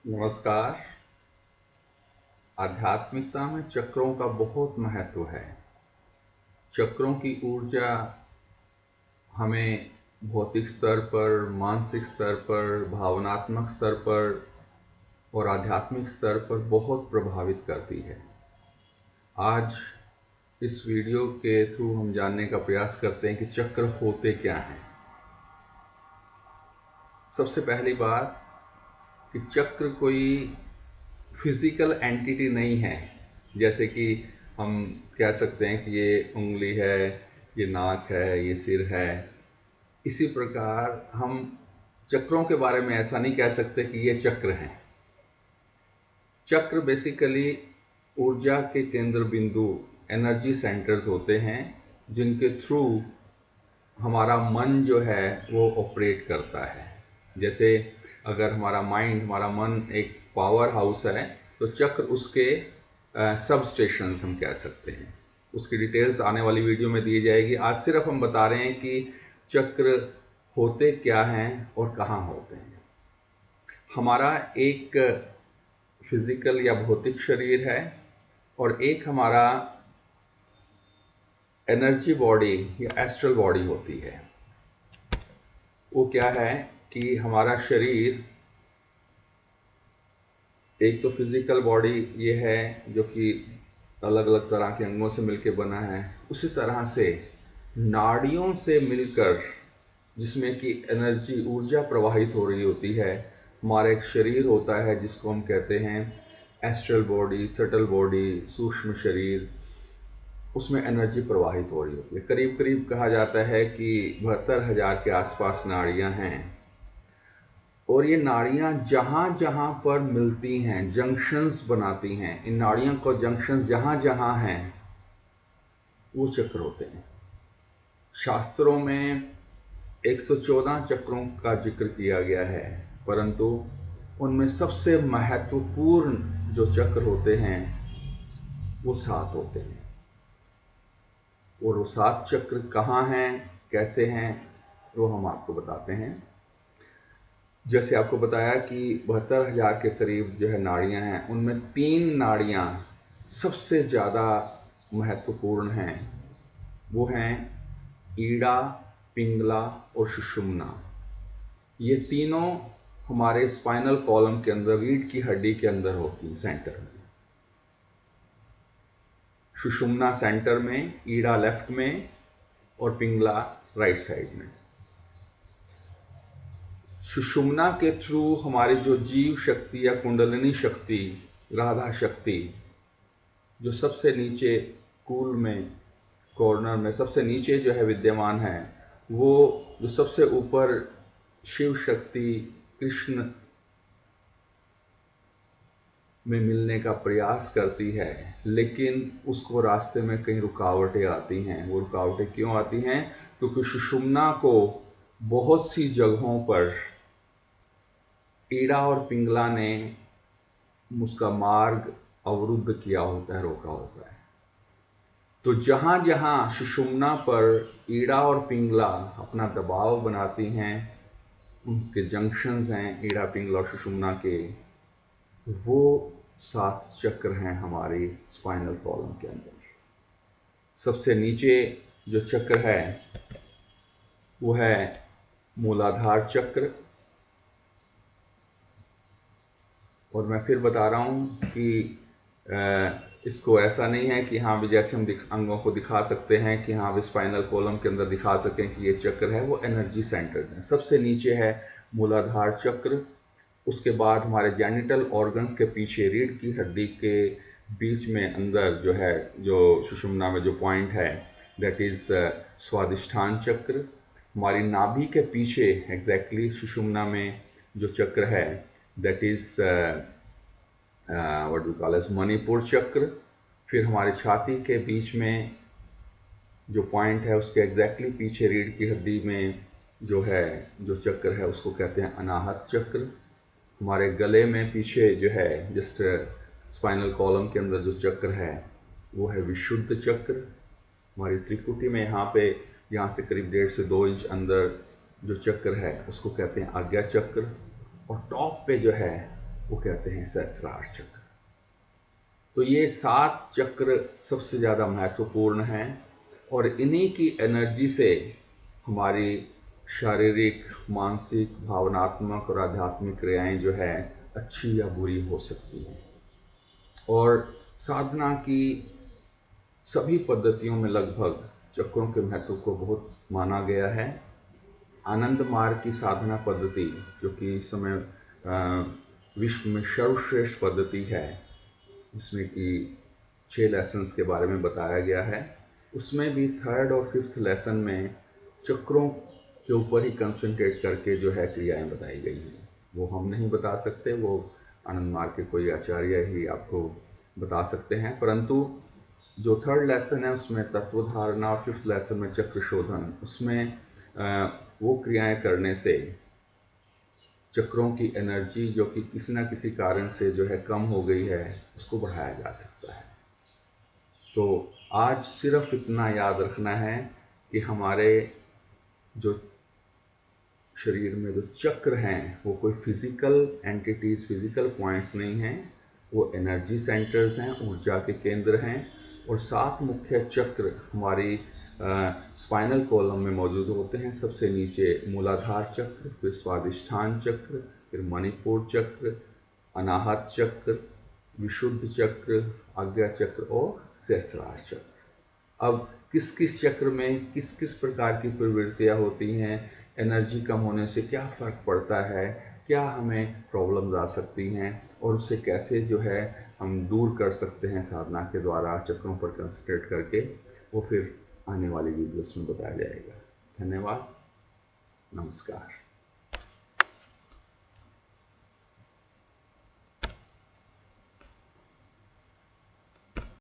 नमस्कार। आध्यात्मिकता में चक्रों का बहुत महत्व है। चक्रों की ऊर्जा हमें भौतिक स्तर पर, मानसिक स्तर पर, भावनात्मक स्तर पर और आध्यात्मिक स्तर पर बहुत प्रभावित करती है। आज इस वीडियो के थ्रू हम जानने का प्रयास करते हैं कि चक्र होते क्या हैं। सबसे पहली बात कि चक्र कोई फिजिकल एंटिटी नहीं है। जैसे कि हम कह सकते हैं कि ये उंगली है, ये नाक है, ये सिर है। इसी प्रकार हम चक्रों के बारे में ऐसा नहीं कह सकते कि ये चक्र हैं। चक्र बेसिकली ऊर्जा के केंद्र बिंदु, एनर्जी सेंटर्स होते हैं, जिनके थ्रू हमारा मन जो है वो ऑपरेट करता है। जैसे अगर हमारा माइंड, हमारा मन एक पावर हाउस है, तो चक्र उसके सब स्टेशंस हम कह सकते हैं। उसकी डिटेल्स आने वाली वीडियो में दी जाएगी। आज सिर्फ हम बता रहे हैं कि चक्र होते क्या हैं और कहाँ होते हैं। हमारा एक फिजिकल या भौतिक शरीर है और एक हमारा एनर्जी बॉडी या एस्ट्रल बॉडी होती है। वो क्या है कि हमारा शरीर एक तो फिजिकल बॉडी ये है जो कि अलग अलग तरह के अंगों से मिलकर बना है। उसी तरह से नाड़ियों से मिलकर, जिसमें कि एनर्जी, ऊर्जा प्रवाहित हो रही होती है, हमारा एक शरीर होता है जिसको हम कहते हैं एस्ट्रल बॉडी, सटल बॉडी, सूक्ष्म शरीर। उसमें एनर्जी प्रवाहित हो रही होती है। करीब करीब कहा जाता है कि 72,000 के आसपास नाड़ियां हैं। और ये नाड़ियां जहाँ जहाँ पर मिलती हैं, जंक्शंस बनाती हैं। इन नाड़ियों को जंक्शंस जहाँ जहाँ हैं वो चक्र होते हैं। शास्त्रों में 114 चक्रों का जिक्र किया गया है, परंतु उनमें सबसे महत्वपूर्ण जो चक्र होते हैं वो 7 होते हैं। और वो 7 चक्र कहाँ हैं, कैसे हैं, वो हम आपको बताते हैं। जैसे आपको बताया कि 72,000 के करीब जो है नाड़ियां हैं, उनमें 3 नाड़ियां सबसे ज़्यादा महत्वपूर्ण हैं। वो हैं ईड़ा, पिंगला और सुषुम्ना। ये तीनों हमारे स्पाइनल कॉलम के अंदर, रीढ़ की हड्डी के अंदर होती हैं, सेंटर में। सुषुम्ना सेंटर में, ईड़ा लेफ्ट में और पिंगला राइट साइड में। सुषुम्ना के थ्रू हमारी जो जीव शक्ति या कुंडलिनी शक्ति, राधा शक्ति, जो सबसे नीचे कूल में, कॉर्नर में सबसे नीचे जो है विद्यमान है, वो जो सबसे ऊपर शिव शक्ति, कृष्ण में मिलने का प्रयास करती है, लेकिन उसको रास्ते में कई रुकावटें आती हैं। वो रुकावटें क्यों आती हैं? क्योंकि सुषुम्ना को बहुत सी जगहों पर ईड़ा और पिंगला ने उसका मार्ग अवरुद्ध किया होता है, रोका होता है। तो जहाँ जहाँ सुषुम्ना पर ईड़ा और पिंगला अपना दबाव बनाती हैं, उनके जंक्शंस हैं ईड़ा, पिंगला और सुषुम्ना के, वो 7 चक्र हैं हमारी स्पाइनल कॉलम के अंदर। सबसे नीचे जो चक्र है वो है मूलाधार चक्र। और मैं फिर बता रहा हूँ कि इसको ऐसा नहीं है कि हाँ भी जैसे हम अंगों को दिखा सकते हैं कि हाँ भी स्पाइनल कॉलम के अंदर दिखा सकें कि ये चक्र है, वो एनर्जी सेंटर है। सबसे नीचे है मूलाधार चक्र। उसके बाद हमारे जेनिटल ऑर्गन्स के पीछे, रीढ़ की हड्डी के बीच में अंदर जो है, जो सुषुम्ना में जो पॉइंट है, दैट इज़ स्वादिष्ठान चक्र। हमारी नाभि के पीछे एग्जैक्टली सुषुम्ना में जो चक्र है, that is what we call as Manipur chakra. फिर हमारे छाती के बीच में जो पॉइंट है, उसके एग्जैक्टली पीछे रीढ़ की हड्डी में जो है, जो चक्र है, उसको कहते हैं अनाहत चक्र। हमारे गले में पीछे जो है, जस्ट स्पाइनल कॉलम के अंदर जो चक्र है, वो है विशुद्ध चक्र। हमारी त्रिकुटी में यहाँ पे, यहाँ से करीब 1.5 से 2 इंच अंदर जो चक्र है, उसको कहते हैं आज्ञा चक्र। और टॉप पे जो है वो कहते हैं सहस्रार चक्र। तो ये 7 चक्र सबसे ज़्यादा महत्वपूर्ण हैं और इन्हीं की एनर्जी से हमारी शारीरिक, मानसिक, भावनात्मक और आध्यात्मिक क्रियाएं जो है अच्छी या बुरी हो सकती हैं। और साधना की सभी पद्धतियों में लगभग चक्रों के महत्व को बहुत माना गया है। आनंद मार्ग की साधना पद्धति, जो कि इस समय विश्व में सर्वश्रेष्ठ पद्धति है, जिसमें कि 6 लेसन्स के बारे में बताया गया है, उसमें भी 3rd और 5th लेसन में चक्रों के ऊपर ही कंसंट्रेट करके जो है क्रियाएं बताई गई हैं। वो हम नहीं बता सकते, वो आनंद मार्ग के कोई आचार्य ही आपको बता सकते हैं। परंतु जो 3rd लेसन है उसमें तत्व धारणा और 5th लेसन में चक्र शोधन, उसमें वो क्रियाएं करने से चक्रों की एनर्जी जो कि किसी न किसी कारण से जो है कम हो गई है, उसको बढ़ाया जा सकता है। तो आज सिर्फ इतना याद रखना है कि हमारे जो शरीर में जो चक्र हैं वो कोई फिज़िकल एंटिटीज़, फिज़िकल पॉइंट्स नहीं हैं, वो एनर्जी सेंटर्स हैं, ऊर्जा के केंद्र हैं। और 7 मुख्य चक्र हमारी स्पाइनल कॉलम में मौजूद होते हैं। सबसे नीचे मूलाधार चक्र, फिर स्वादिष्ठान चक्र, फिर मणिपुर चक्र, अनाहत चक्र, विशुद्ध चक्र, आज्ञा चक्र और सहस्रार चक्र। अब किस किस चक्र में किस किस प्रकार की प्रवृत्तियाँ होती हैं, एनर्जी कम होने से क्या फ़र्क पड़ता है, क्या हमें प्रॉब्लम्स आ सकती हैं और उससे कैसे जो है हम दूर कर सकते हैं साधना के द्वारा चक्रों पर कंसंट्रेट करके, वो फिर आने वाली वीडियोस में बताया जाएगा। धन्यवाद, नमस्कार।